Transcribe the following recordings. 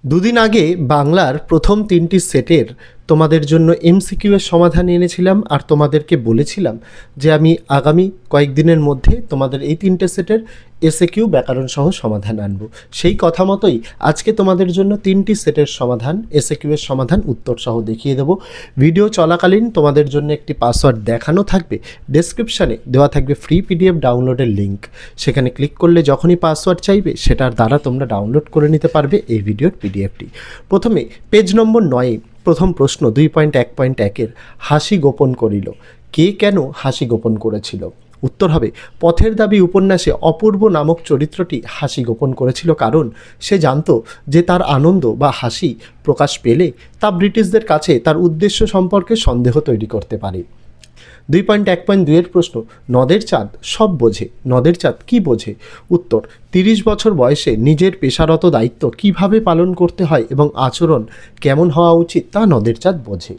দুদিন আগে বাংলার প্রথম ৩টি সেটের তোমাদের জন্য এমসিকিউ এর সমাধান এনেছিলাম আর তোমাদেরকে বলেছিলাম যে আমি আগামী কয়েকদিনের মধ্যে তোমাদের এই ৩টে সেটের এসএকিউ ব্যাকরণ সহ সমাধান আনব। সেই কথা মতোই আজকে তোমাদের জন্য ৩টি সেটের সমাধান, এসএকিউ এর সমাধান উত্তর সহ দেখিয়ে দেবো। ভিডিও চলাকালীন তোমাদের জন্য একটি পাসওয়ার্ড দেখানো থাকবে, ডেসক্রিপশানে দেওয়া থাকবে ফ্রি পিডিএফ ডাউনলোডের লিঙ্ক। সেখানে ক্লিক করলে যখনই পাসওয়ার্ড চাইবে সেটার দ্বারা তোমরা ডাউনলোড করে নিতে পারবে এই ভিডিওর পিডিএফটি। প্রথমে পেজ নম্বর 9 প্রথম প্রশ্ন 2.1.1-এর হাসি গোপন করিল। কে কেন হাসি গোপন করেছিল? উত্তর হবে পথের দাবি উপন্যাসে অপূর্ব নামক চরিত্রটি হাসি গোপন করেছিল কারণ সে জানত যে তার আনন্দ বা হাসি প্রকাশ পেলে তা ব্রিটিশদের কাছে তার উদ্দেশ্য সম্পর্কে সন্দেহ তৈরি করতে পারে। 2.1.2-এর প্রশ্ন নদের চাঁদ সব বোঝে। নদের চাঁদ কি বোঝে? উত্তর 30 বছর বয়সে নিজের পেশারত দায়িত্ব কিভাবে পালন করতে হয় এবং আচরণ কেমন হওয়া উচিত তা নদের চাঁদ বোঝে।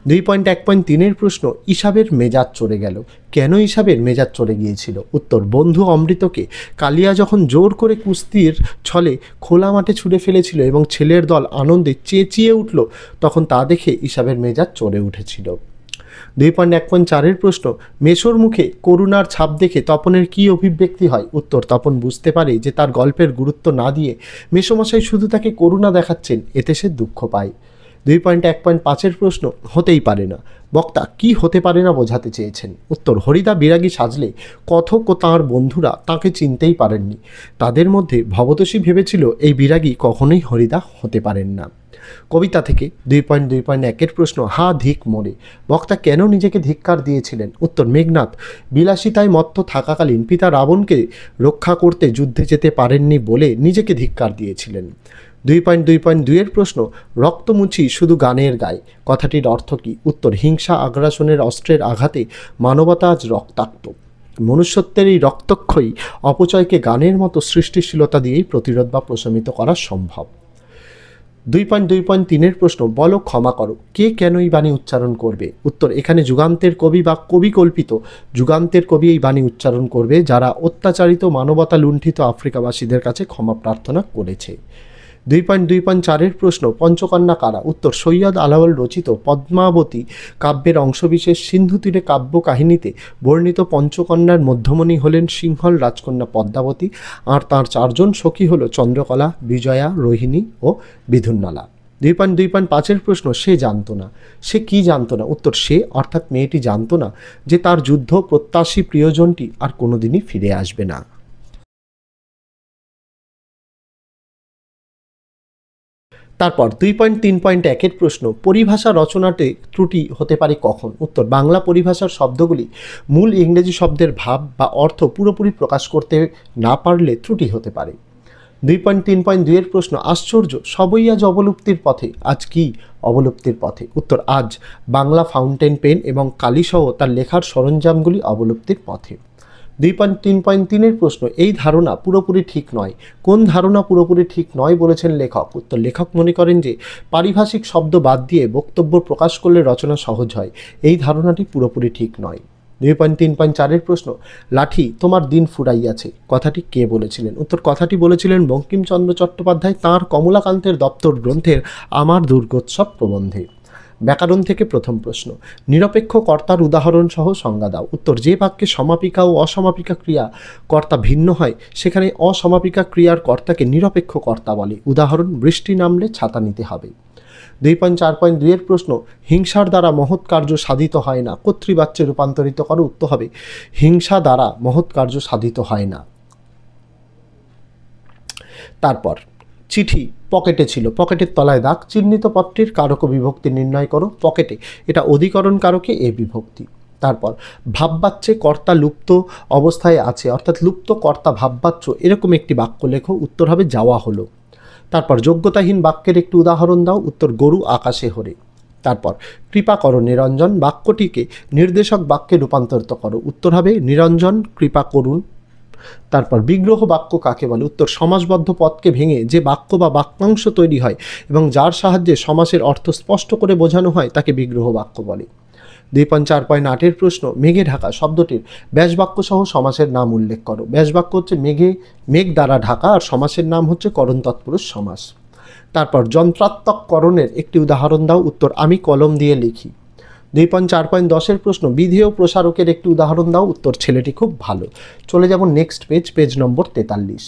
2.1.3-এর প্রশ্ন ইসাবের মেজাজ চড়ে গেল। কেন ইসাবের মেজাজ চড়ে গিয়েছিল? উত্তর বন্ধু অমৃতকে কালিয়া যখন জোর করে কুস্তির ছলে খোলা মাঠে ছুড়ে ফেলেছিল এবং ছেলের দল আনন্দে চেঁচিয়ে উঠল তখন তা দেখে ইসাবের মেজাজ চড়ে উঠেছিল। 2.1.4-এর প্রশ্ন মেশোর মুখে করুণার ছাপ দেখে তপনের কী অভিব্যক্তি হয়? উত্তর তপন বুঝতে পারে যে তার গল্পের গুরুত্ব না দিয়ে মেশোমশাই শুধু তাকে করুণা দেখাচ্ছেন, এতে সে দুঃখ পায়। 2.1.5-এর প্রশ্ন হতেই পারে না। বক্তা কি হতে পারে না বোঝাতে চেয়েছেন? উত্তর হরিদা বিরাগী সাজলে কথক ও তাঁর বন্ধুরা তাঁকে চিনতেই পারেননি। তাদের মধ্যে ভবতোষী ভেবেছিল এই বিরাগী কখনোই হরিদা হতে পারেন না। কবিতা থেকে 2.2.1-এর প্রশ্ন হা ধিক মোরে। বক্তা কেন নিজেকে ধিক্কার দিয়েছিলেন? উত্তর মেঘনাদ বিলাসিতায় মত্ত থাকাকালীন পিতা রাবণকে রক্ষা করতে যুদ্ধে যেতে পারেননি বলে নিজেকে ধিক্কার দিয়েছিলেন। 2.2.2-এর প্রশ্ন রক্তমুছি শুধু গানের গায়ে, কথাটির অর্থ কী? উত্তর হিংসা আগ্রাসনের অস্ত্রের আঘাতে মানবতা আজ রক্তাক্ত। মনুষ্যত্বের এই রক্তক্ষয়ী অপচয়কে গানের মতো সৃষ্টিশীলতা দিয়েই প্রতিরোধ বা প্রশমিত করা সম্ভব। 2.2.3-এর প্রশ্ন বলো ক্ষমা করো। কে কেন এই বাণী উচ্চারণ করবে? উত্তর এখানে যুগান্তের কবি বা কবি কল্পিত যুগান্তের কবি এই বাণী উচ্চারণ করবে যারা অত্যাচারিত মানবতা লুণ্ঠিত আফ্রিকাবাসীদের কাছে ক্ষমা প্রার্থনা করেছে। 2.2.4-এর প্রশ্ন পঞ্চকন্যা কারা? উত্তর সৈয়দ আলাওল রচিত পদ্মাবতী কাব্যের অংশবিশেষ সিন্ধু তীরে কাব্য কাহিনীতে বর্ণিত পঞ্চকন্যার মধ্যমণি হলেন সিংহল রাজকন্যা পদ্মাবতী আর তাঁর 4 জন সখী হল চন্দ্রকলা, বিজয়া, রোহিণী ও বিধুন্নলা। 2.2.5-এর প্রশ্ন সে জানতো না। সে কি জানতো না? উত্তর সে অর্থাৎ মেয়েটি জানতো না যে তার যুদ্ধ প্রত্যাশী প্রিয়জনটি আর কোনোদিনই ফিরে আসবে না। তারপর 2.3.1-এর প্রশ্ন পরিভাষা রচনাতে ত্রুটি হতে পারে কখন? উত্তর বাংলা পরিভাষার শব্দগুলি মূল ইংরেজি শব্দের ভাব বা অর্থ পুরোপুরি প্রকাশ করতে না পারলে ত্রুটি হতে পারে। 2.3.2-এর প্রশ্ন আশ্চর্য সবই আজ অবলুপ্তির পথে। আজ কি অবলুপ্তির পথে? উত্তর আজ বাংলা ফাউন্টেন পেন এবং কালিসহ তার লেখার সরঞ্জামগুলি অবলুপ্তির পথে। 2.3.3-এর প্রশ্ন এই ধারণা পুরোপুরি ঠিক নয়। কোন ধারণা পুরোপুরি ঠিক নয় বলেছেন লেখক? উত্তর লেখক মনে করেন যে পারিভাষিক শব্দ বাদ দিয়ে বক্তব্য প্রকাশ করলে রচনা সহজ হয়। এই ধারণাটি পুরোপুরি ঠিক নয়। 2.3.4-এর প্রশ্ন লাঠি তোমার দিন ফুরাইয়াছে কথাটি কে বলেছিলেন? উত্তর কথাটি বলেছিলেন বঙ্কিমচন্দ্র চট্টোপাধ্যায় তাঁর কমলাকান্তের দপ্তর গ্রন্থের আমার দুর্গোৎসব প্রবন্ধে। ব্যাকরণ থেকে প্রথম প্রশ্ন নিরপেক্ষ কর্তার উদাহরণ সহ সংজ্ঞা দাও। উত্তর যে বাক্যে সমাপিকা ও অসমাপিকা ক্রিয়া কর্তা ভিন্ন হয় সেখানে অসমাপিকা ক্রিয়ার কর্তাকে নিরপেক্ষ কর্তা বলে। উদাহরণ বৃষ্টি নামলে ছাতা নিতে হবে। 2.4.2-এর প্রশ্ন হিংসার দ্বারা মহৎ কার্য সাধিত হয় না কর্তৃবাচ্যে রূপান্তরিত করো। উত্তর হবে হিংসা দ্বারা মহৎ কার্য সাধিত হয় না। তারপর চিঠি পকেটে ছিল, পকেটের তলায় দাগ, চিহ্নিত পত্রের কারক বিভক্তি নির্ণয় করো। পকেটে এটা অধিকরণ কারকে এ বিভক্তি। তারপর ভাববাচ্যে কর্তা লুপ্ত অবস্থায় আছে অর্থাৎ লুপ্ত কর্তা ভাববাচ্য এরকম একটি বাক্য লেখো। উত্তর হবে যাওয়া হলো। তারপর যোগ্যতাহীন বাক্যের একটি উদাহরণ দাও। উত্তর গরু আকাশে হরে। তারপর কৃপা করো নিরঞ্জন বাক্যটিকে নির্দেশক বাক্যে রূপান্তরিত করো। উত্তর হবে নিরঞ্জন কৃপা করুন। তারপর বিগ্রহ বাক্য কাকে বলে? উত্তর সমাসবদ্ধ পদকে ভেঙে যে বাক্য বা বাক্যাংশ তৈরি হয় এবং যার সাহায্যে সমাসের অর্থ স্পষ্ট করে বোঝানো হয় তাকে বিগ্রহ বাক্য বলে। 2.4.8-এর প্রশ্ন মেঘে ঢাকা শব্দটির ব্যাসবাক্য সহ সমাসের নাম উল্লেখ করো। ব্যাসবাক্য হচ্ছে মেঘ দ্বারা ঢাকা আর সমাসের নাম হচ্ছে করণ তৎপুরুষ সমাস। তারপর যন্ত্রাত্মককরণের একটি উদাহরণ দাও। উত্তর, আমি কলম দিয়ে লিখি। 2.4.10 প্রশ্ন, বিধেয় প্রসারকের একটি উদাহরণ দাও। উত্তর, ছেলেটি খুব ভালো। চলে যাব নেক্সট পেজ, পেজ নম্বর 43।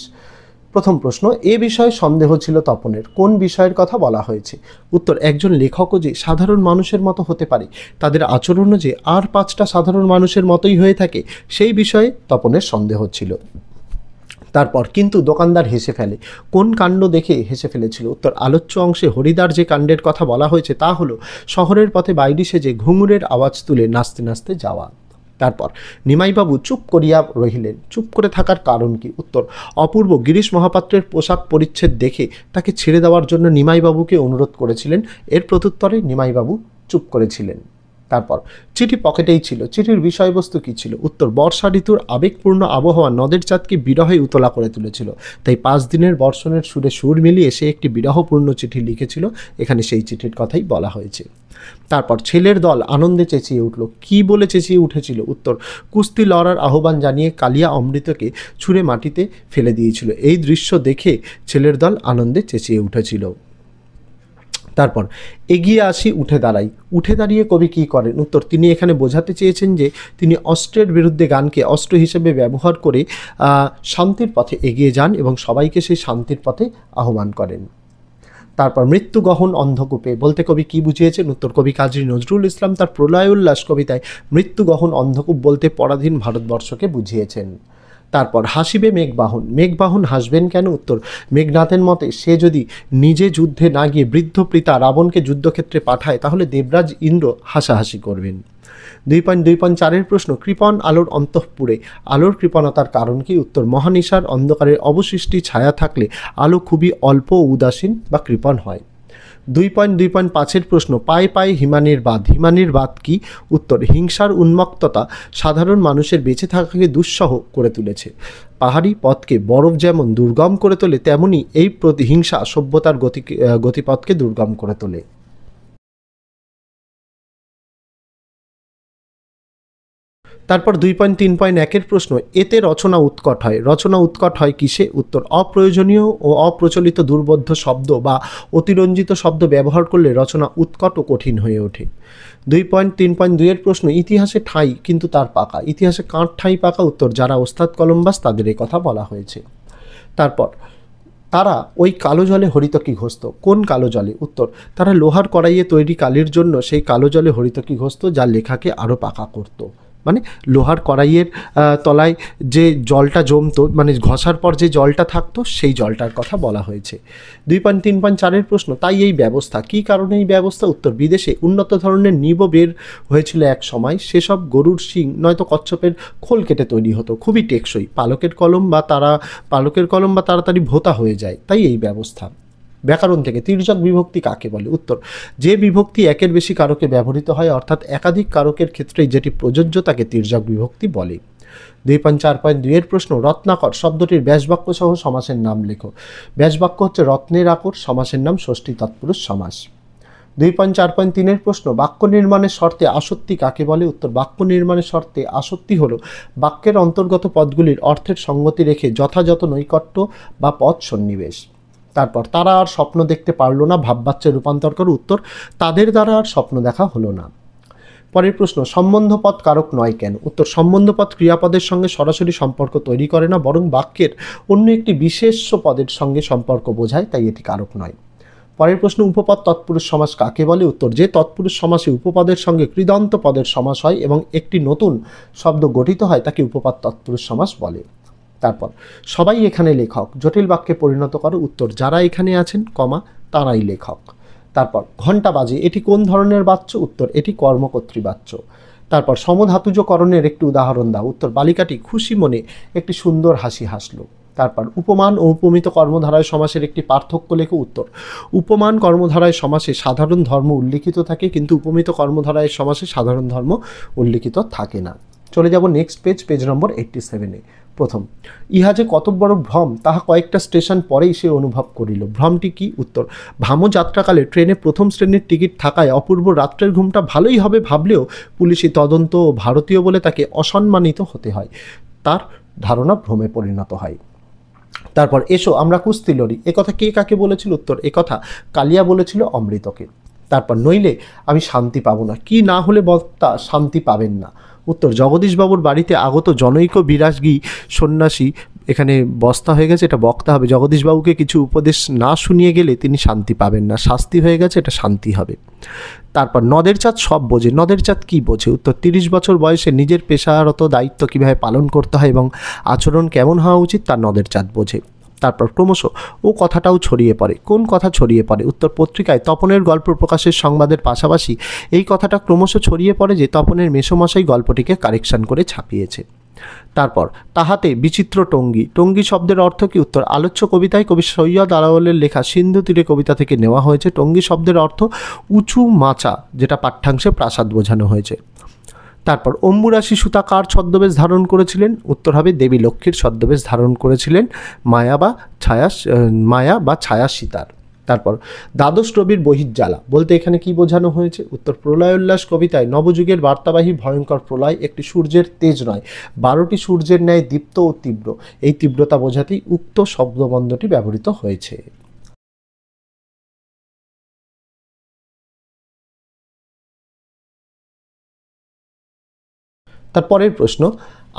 প্রথম প্রশ্ন, এ বিষয়ে সন্দেহ ছিল তপনের, কোন বিষয়ের কথা বলা হয়েছে? উত্তর, একজন লেখকও যে সাধারণ মানুষের মতো হতে পারে, তাদের আচরণও যে আর 5টা সাধারণ মানুষের মতোই হয়ে থাকে, সেই বিষয়ে তপনের সন্দেহ ছিল। তারপর, কিন্তু দোকানদার হেসে ফেলে, কোন কাণ্ড দেখে হেসে ফেলেছিল? উত্তর, আলোচ্য অংশে হরিদার যে কাণ্ডের কথা বলা হয়েছে তা হলো শহরের পথে বাইরে সেজে ঘুঙুরের আওয়াজ তুলে নাচতে নাচতে যাওয়া। তারপর, নিমাইবাবু চুপ করিয়া রহিলেন, চুপ করে থাকার কারণ কি? উত্তর, অপূর্ব গিরিশ মহাপাত্রের পোশাক পরিচ্ছেদ দেখে তাকে ছেড়ে দেওয়ার জন্য নিমাইবাবুকে অনুরোধ করেছিলেন, এর প্রত্যুত্তরে নিমাইবাবু চুপ করেছিলেন। তারপর, চিঠি পকেটেই ছিল, চিঠির বিষয়বস্তু কী ছিল? উত্তর, বর্ষা ঋতুর আবেগপূর্ণ আবহাওয়া নদের চাঁদকে বিরহে উতলা করে তুলেছিল, তাই 5 দিনের বর্ষণের সুরে সুর মিলিয়ে সে একটি বিরহপূর্ণ চিঠি লিখেছিল, এখানে সেই চিঠির কথাই বলা হয়েছে। তারপর, ছেলের দল আনন্দে চেঁচিয়ে উঠল, কি বলে চেঁচিয়ে উঠেছিল? উত্তর, কুস্তি লড়ার আহ্বান জানিয়ে কালিয়া অমৃতকে ছুঁড়ে মাটিতে ফেলে দিয়েছিল, এই দৃশ্য দেখে ছেলের দল আনন্দে চেঁচিয়ে উঠেছিল। তারপর, এগিয়ে আসি, উঠে দাঁড়াই, উঠে দাঁড়িয়ে কবি কী করেন? উত্তর, তিনি এখানে বোঝাতে চেয়েছেন যে তিনি অস্ত্রের বিরুদ্ধে গানকে অস্ত্র হিসেবে ব্যবহার করে শান্তির পথে এগিয়ে যান এবং সবাইকে সেই শান্তির পথে আহ্বান করেন। তারপর, মৃত্যু গহন অন্ধকূপে বলতে কবি কী বুঝিয়েছেন? উত্তর, কবি কাজী নজরুল ইসলাম তার প্রলয় উল্লাস কবিতায় মৃত্যু গহন অন্ধকূপ বলতে পরাধীন ভারতবর্ষকে বুঝিয়েছেন। তারপর, হাসিবে মেঘবাহন, মেঘবাহন হাসবেন কেন? উত্তর, মেঘনাথের মতে সে যদি নিজে যুদ্ধে না গিয়ে বৃদ্ধ পিতা রাবণকে যুদ্ধক্ষেত্রে পাঠায় তাহলে দেবরাজ ইন্দ্র হাসাহাসি করবেন। 2.2.4 প্রশ্ন, কৃপণ আলোর অন্তঃপুরে, আলোর কৃপণতার কারণ কি? উত্তর, মহানিশার অন্ধকারের অবশিষ্টি ছায়া থাকলে আলো খুবই অল্প উদাসীন বা কৃপণ হয়। 2.2.5 প্রশ্ন, পায়ে পায়ে হিমানির বাঁধ, হিমানির বাঁধ কি? উত্তর, হিংসার উন্মত্ততা সাধারণ মানুষের বেঁচে থাকাকে দুঃসহ করে তুলেছে। পাহাড়ি পথকে বরফ যেমন দুর্গম করে তোলে, তেমনি এই প্রতিহিংসা সভ্যতার গতিপথকে দুর্গম করে তোলে। তারপর 2.3.1 প্রশ্ন, এতে রচনা উৎকট হয়, রচনা উৎকট হয় কিসে? উত্তর, অপ্রয়োজনীয় ও অপ্রচলিত দুর্বোধ্য শব্দ বা অতিরঞ্জিত শব্দ ব্যবহার করলে রচনা উৎকট ও কঠিন হয়ে ওঠে। 2.3.2 প্রশ্ন, ইতিহাসে ঠাঁই কিন্তু তার পাকা, ইতিহাসে কার ঠাঁই পাকা? উত্তর, যারা ওস্তাদ কলম্বাস তাদের এই কথা বলা হয়েছে। তারপর, তারা ওই কালো জলে হরিতকি ঘষত, কোন কালো জলে? উত্তর, তারা লোহার কড়াইয়ে তৈরি কালির জন্য সেই কালো জলে হরিতকি ঘষত, যা লেখাকে আরও পাকা করত। মানে লোহার কড়াইয়ের তলায় যে জলটা জমতো, মানে ঘষার পর যে জলটা থাকতো, সেই জলটার কথা বলা হয়েছে। 2.3.4 প্রশ্ন, তাই এই ব্যবস্থা, কী কারণে এই ব্যবস্থা? উত্তর, বিদেশে উন্নত ধরনের নিবো বের হয়েছিল এক সময়, সেসব গরুর শিং নয়তো কচ্ছপের খোল কেটে তৈরি হতো, খুবই টেকসই, পালকের কলম বা তাড়াতাড়ি ভোঁতা হয়ে যায়, তাই এই ব্যবস্থা। ব্যাকরণ থেকে, তির্যক বিভক্তি কাকে বলে? উত্তর, যে বিভক্তি একের বেশি কারকে ব্যবহৃত হয়, অর্থাৎ একাধিক কারকের ক্ষেত্রেই যেটি প্রযোজ্য তাকে তির্যক বিভক্তি বলে। 2.4.2 প্রশ্ন, রত্নাকর শব্দটির ব্যাসবাক্য সহ সমাসের নাম লেখো। ব্যাসবাক্য হচ্ছে রত্নের আকর, সমাসের নাম ষষ্ঠী তৎপুরুষ সমাস। 2.4.3 প্রশ্ন, বাক্য নির্মাণের শর্তে আসক্তি কাকে বলে? উত্তর, বাক্য নির্মাণের শর্তে আসক্তি হলো বাক্যের অন্তর্গত পদগুলির অর্থের সঙ্গতি রেখে যথাযথ নৈকট্য বা পদ সন্নিবেশ। তারপর, তারা আর স্বপ্ন দেখতে পারলো না, ভাববাচ্যে রূপান্তর করে। উত্তর, তাদের দ্বারা আর স্বপ্ন দেখা হলো না। পরের প্রশ্ন, সম্বন্ধপদ কারক নয় কেন? উত্তর, সম্বন্ধপদ ক্রিয়াপদের সঙ্গে সরাসরি সম্পর্ক তৈরি করে না, বরং বাক্যের অন্য একটি বিশেষ পদের সঙ্গে সম্পর্ক বোঝায়, তাই এটি কারক নয়। পরের প্রশ্ন, উপপদ তৎপুরুষ সমাস কাকে বলে? উত্তর, যে তৎপুরুষ সমাসে উপপদের সঙ্গে কৃদন্ত পদের সমাস হয় এবং একটি নতুন শব্দ গঠিত হয় তাকে উপপদ তৎপুরুষ সমাস বলে। তারপর, সবাই এখানে লেখক, জটিল বাক্যে পরিণত করো। উত্তর, যারা এখানে আছেন, তারাই লেখক। তারপর, ঘণ্টা বাজে, এটি কোন ধরনের বাচ্য? উত্তর, এটি কর্মকর্তৃ বাচ্য। তারপর, সমধাতুজকরণের একটি উদাহরণ দাও। উত্তর, বালিকাটি খুশি মনে একটি সুন্দর হাসি হাসলো। তারপর, উপমান ও উপমিত কর্মধারায় সমাসের একটি পার্থক্য লেখো। উত্তর, উপমান কর্মধারায় সমাসে সাধারণ ধর্ম উল্লিখিত থাকে, কিন্তু উপমিত কর্মধারায় সমাসে সাধারণ ধর্ম উল্লিখিত থাকে না। চলে যাব নেক্সট পেজ, পেজ নম্বর 87-এ। প্রথম, ইহা যে কত বড় ভ্রম তাহা কয়েকটা স্টেশন পরেই সে অনুভব করিল। ভ্রমটি কি? উত্তর, ভামো যাত্রাকালে ট্রেনে প্রথম শ্রেণীর টিকিট থাকায় অপূর্ব রাত্রের ঘুমটা ভালোই হবে ভাবলেও পুলিশি তদন্ত ও ভারতীয় বলে তাকে অসম্মানিত হতে হয়, তার ধারণা ভ্রমে পরিণত হয়। তারপর এসো আমরা কুস্তি লড়ি, একথা কে কাকে বলেছিল? উত্তর, একথা কালিয়া বলেছিল অমৃতকে। তারপর নইলে আমি শান্তি পাবো না, কি না হলে বক্তা শান্তি পাবেন না? উত্তর, জগদীশবাবুর বাড়িতে আগত জনৈক বিরাগী সন্ন্যাসী, এখানে বস্তা হয়ে গেছে, এটা বক্তা হবে। জগদীশবাবুকে কিছু উপদেশ না শুনিয়ে গেলে তিনি শান্তি পাবেন না, শাস্তি হয়ে গেছে, এটা শান্তি হবে। তারপর নদের চাঁদ সব বোঝে, নদের চাঁদ কী বোঝে? উত্তর, 30 বছর বয়সে নিজের পেশাগত দায়িত্ব কীভাবে পালন করতে হয় এবং আচরণ কেমন হওয়া উচিত তা নদের চাঁদ বোঝে। তারপর ক্রমশ ও কথাটাও ছড়িয়ে পড়ে। কোন কথা ছড়িয়ে পড়ে? উত্তর, পত্রিকায় তপনের গল্প প্রকাশের সংবাদের পাশাপাশি এই কথাটা ক্রমশ ছড়িয়ে পড়ে যে তপনের মেসোমশাই গল্পটিকে কারেকশন করে ছাপিয়েছে। তারপর তাহাতে বিচিত্র টঙ্গী, টঙ্গী শব্দের অর্থ কী? উত্তর, আলোচ্য কবিতায় কবি সৈয়দ আলাওলের লেখা সিন্ধু তীরে কবিতা থেকে নেওয়া হয়েছে। টঙ্গী শব্দের অর্থ উঁচু মাচা, যেটা পাঠ্যাংশে প্রাসাদ বোঝানো হয়েছে। তারপর অম্বুরাশি সুতা কার ছদ্মবেশ ধারণ করেছিলেন? উত্তর হবে দেবী লক্ষ্মীর ছদ্মবেশ ধারণ করেছিলেন মায়া বা ছায়া সীতার। তারপর দ্বাদশ রবির বহির্জ্বালা বলতে এখানে কি বোঝানো হয়েছে? উত্তর, প্রলয় উল্লাস কবিতায় নবযুগের বার্তাবাহী ভয়ঙ্কর প্রলয় একটি সূর্যের তেজ নয়, 12টি সূর্যের ন্যায় দীপ্ত ও তীব্র, এই তীব্রতা বোঝাতেই উক্ত শব্দবন্ধটি ব্যবহৃত হয়েছে। তারপরের প্রশ্ন,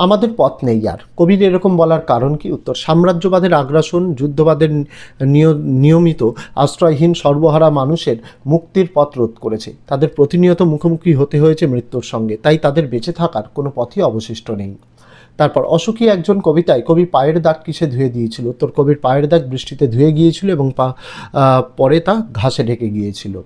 আমাদের পথ নেই আর, কবির এরকম বলার কারণ কি? উত্তর, সাম্রাজ্যবাদের আগ্রাসন, যুদ্ধবাদের নিয়মিত আশ্রয়হীন সর্বহারা মানুষের মুক্তির পথ রোধ করেছে, তাদের প্রতিনিয়ত মুখোমুখি হতে হয়েছে মৃত্যুর সঙ্গে, তাই তাদের বেঁচে থাকার কোনো পথই অবশিষ্ট নেই। তারপর অসুখী একজন কবিতায় কবি পায়ের দাগ কিসে ধুয়ে দিয়েছিল? উত্তর, কবির পায়ের দাগ বৃষ্টিতে ধুয়ে গিয়েছিল এবং পরে তা ঘাসে ঢেকে গিয়েছিল।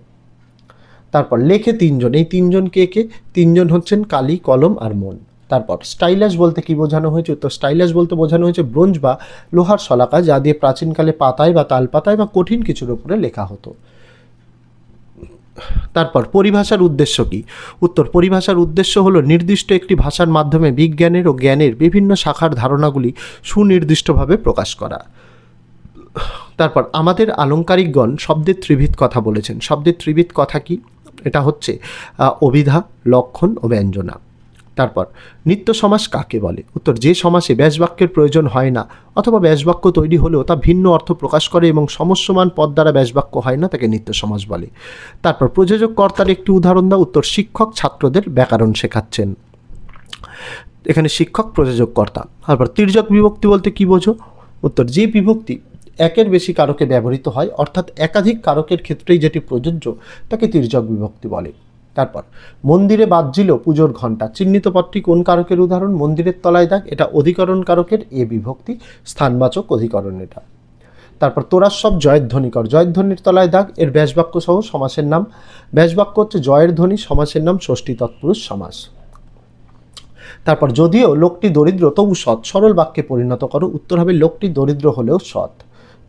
তারপর লেখে তিনজন, এই তিনজন কে কে? তিনজন হচ্ছেন কালি, কলম আর মন। তারপর স্টাইলাস বলতে কি বোঝানো হয়েছে? উত্তর, স্টাইলাস বলতে বোঝানো হয়েছে ব্রোঞ্জ বা লোহার শলাকা, যা দিয়ে প্রাচীনকালে পাতায় বা তালপাতায় বা কঠিন কিছুর উপরে লেখা হতো। তারপর পরিভাষার উদ্দেশ্য কি? উত্তর, পরিভাষার উদ্দেশ্য হলো নির্দিষ্ট একটি ভাষার মাধ্যমে বিজ্ঞানের ও জ্ঞানের বিভিন্ন শাখার ধারণাগুলি সুনির্দিষ্টভাবে প্রকাশ করা। তারপর আমাদের আলংকারিকগণ শব্দের ত্রিভিদ কথা বলেছেন। শব্দের ত্রিভিদ কথা কি? এটা হচ্ছে অভিধা, লক্ষণ ও ব্যঞ্জনা। তারপর নিত্য সমাস কাকে বলে? উত্তর, যে সমাসে ব্যাসবাক্যের প্রয়োজন হয় না অথবা ব্যাসবাক্য তৈরি হলেও তা ভিন্ন অর্থ প্রকাশ করে এবং সমস্যমান পদ দ্বারা ব্যাসবাক্য হয় না, তাকে নিত্য সমাস বলে। তারপর প্রযোজক কর্তার একটি উদাহরণ দাও। উত্তর, শিক্ষক ছাত্রদের ব্যাকরণ শেখাচ্ছেন, এখানে শিক্ষক প্রযোজক কর্তা। তারপর তির্যক বিভক্তি বলতে কি বোঝো? উত্তর, যে বিভক্তি একের বেশি কারকে ব্যবহৃত হয়, অর্থাৎ একাধিক কারকের ক্ষেত্রেই যেটি প্রযোজ্য, তাকে তির্যক বিভক্তি বলে। তারপর মন্দিরে বাজছিল পুজোর ঘণ্টা, চিহ্নিত পদটি কোন কারকের উদাহরণ? মন্দিরের তলায় দাগ, এটা অধিকরণ কারকের এ বিভক্তি, স্থানবাচক অধিকরণ এটা। তারপর তোরা সব জয়ের ধ্বনি কর, জয়ের ধ্বনির তলায় দাগ, এর ব্যাসবাক্য সহ সমাসের নাম। ব্যাসবাক্য হচ্ছে জয়ের ধ্বনি, সমাসের নাম ষষ্ঠী তৎপুরুষ সমাস। তারপর যদিও লোকটি দরিদ্র তবু সৎ, সরল বাক্যে পরিণত করো। উত্তর হবে লোকটি দরিদ্র হলেও সৎ।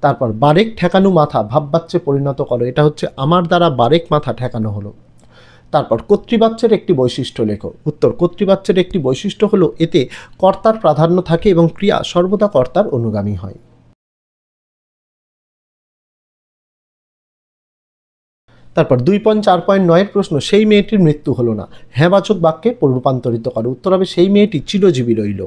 তারপর বারেক ঠেকানো মাথা ভাববাচ্যে পরিণত করো, এটা হচ্ছে আমার দ্বারা বারেক মাথা ঠেকানো হলো। তারপর কর্তৃবাচ্যের একটি বৈশিষ্ট্য লেখো। উত্তর, কর্তৃবাচ্যের একটি বৈশিষ্ট্য হলো এতে কর্তার প্রাধান্য থাকে এবং ক্রিয়া সর্বদা কর্তার অনুগামী হয়। তারপর 2.4.9 প্রশ্ন, সেই মেয়েটির মৃত্যু হলো না, হ্যাঁবাচক বাক্যে রূপান্তরিত করো। উত্তর হবে সেই মেয়েটি চিরজীবী রইল।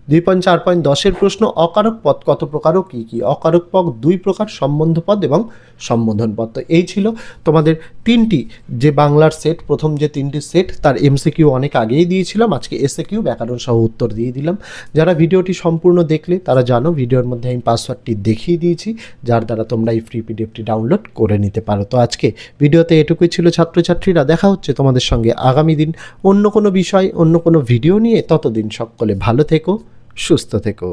2.4.10 প্রশ্ন, অকারক পদ কত প্রকার ও কী কী? অকারক পদ 2 প্রকার, সম্বন্ধ পদ এবং সম্বোধন পদ। তো এই ছিল তোমাদের তিনটি যে বাংলার সেট, প্রথম যে তিনটি সেট তার এমসিকিউ অনেক আগেই দিয়েছিলাম, আজকে এসএকিউ ব্যাকরণ সহ উত্তর দিয়ে দিলাম। যারা ভিডিওটি সম্পূর্ণ দেখলে তারা জানো ভিডিওর মধ্যে আমি পাসওয়ার্ডটি দেখিয়ে দিয়েছি, যার দ্বারা তোমরা এই ফ্রি পিডিএফটি ডাউনলোড করে নিতে পারো। তো আজকে ভিডিওতে এটুকুই ছিল ছাত্রছাত্রীরা, দেখা হচ্ছে তোমাদের সঙ্গে আগামী দিন অন্য কোনো বিষয়, অন্য কোনো ভিডিও নিয়ে। ততদিন সকলে ভালো থেকো, সুস্থ থেকো।